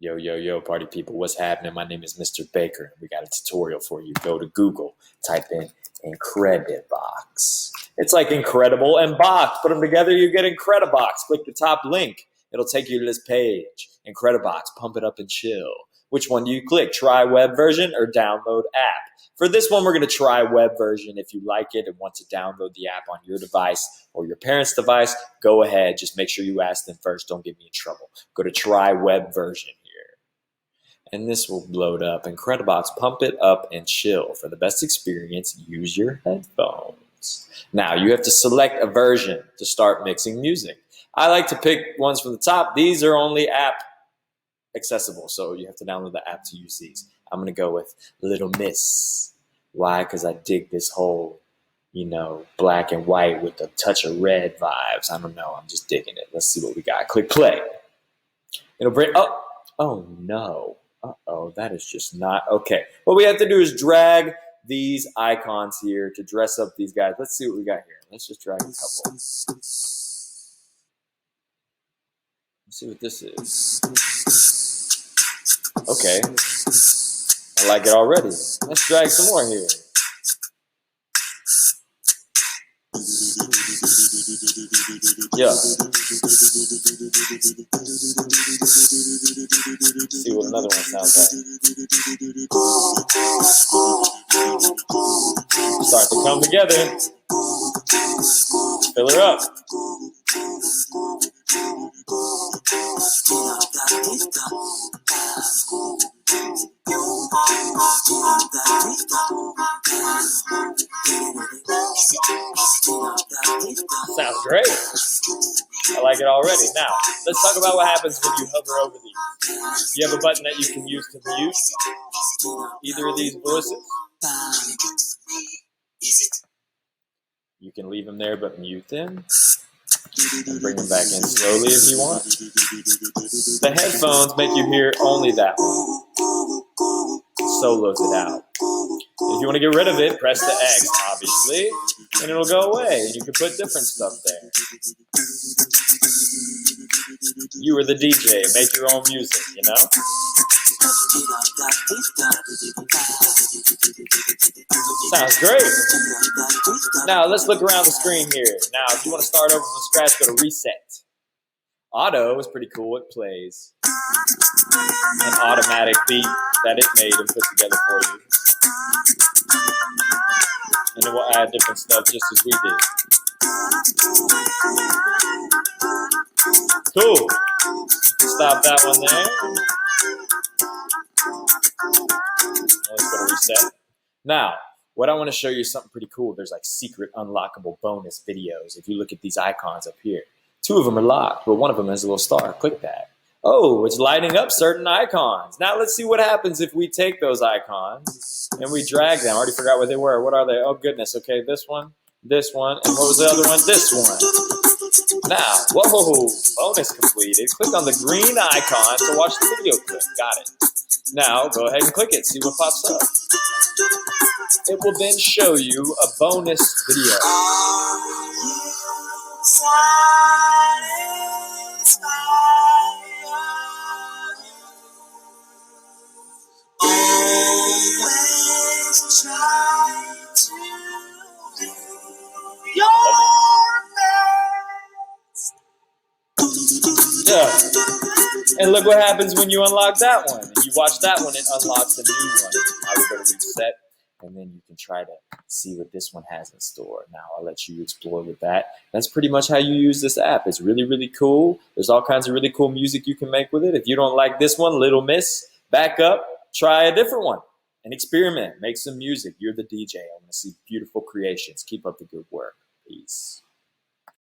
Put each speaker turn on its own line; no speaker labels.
Yo, yo, yo, party people, what's happening? My name is Mr. Baker. We got a tutorial for you. Go to Google, type in Incredibox. It's like Incredible and Box. Put them together, you get Incredibox. Click the top link. It'll take you to this page. Incredibox, pump it up and chill. Which one do you click? Try web version or download app? For this one, we're going to try web version. If you like it and want to download the app on your device or your parents' device, go ahead. Just make sure you ask them first. Don't get me in trouble. Go to try web version here. And this will load up. Incredibox, pump it up and chill. For the best experience, use your headphones. Now, you have to select a version to start mixing music. I like to pick ones from the top. These are only app accessible, so you have to download the app to use these. I'm going to go with Little Miss. Why? Because I dig this whole, black and white with a touch of red vibes. I don't know. I'm just digging it. Let's see what we got. Click play. It'll bring, oh no. Uh-oh, that is just not, okay. What we have to do is drag these icons here to dress up these guys. Let's see what we got here. Let's just drag a couple. Let's see what this is. Okay. I like it already. Let's drag some more here. Yeah. See what another one sounds like. Start to come together. Fill her up. Sounds great. I like it already. Now, let's talk about what happens when you hover over these. You have a button that you can use to mute either of these voices. You can leave them there but mute them and bring them back in slowly if you want. The headphones make you hear only that one. Solos it out. If you want to get rid of it, press the X, obviously, and it'll go away. And you can put different stuff there. You are the DJ. Make your own music, Sounds great. Now, let's look around the screen here. Now, if you want to start over from scratch, go to Reset. Auto is pretty cool. It plays an automatic beat that it made and put together for you. And it will add different stuff just as we did. Cool. Stop that one there. Let's go to Reset. Now, what I want to show you is something pretty cool. There's like secret unlockable bonus videos. If you look at these icons up here, 2 of them are locked, but one of them has a little star. Click that. Oh, it's lighting up certain icons. Now let's see what happens if we take those icons and we drag them. I already forgot what they were. What are they? Oh, goodness. Okay, this one, and what was the other one? This one. Now, whoa, bonus completed. Click on the green icon to watch the video clip. Got it. Now, go ahead and click it. See what pops up. It will then show you a bonus video. Yeah. And look what happens when you unlock that one. And you watch that one, it unlocks a new one. I will go to Reset, and then you can try to see what this one has in store. Now, I'll let you explore with that. That's pretty much how you use this app. It's really, really cool. There's all kinds of really cool music you can make with it. If you don't like this one, Little Miss, back up, try a different one, and experiment. Make some music. You're the DJ. I want to see beautiful creations. Keep up the good work. Peace.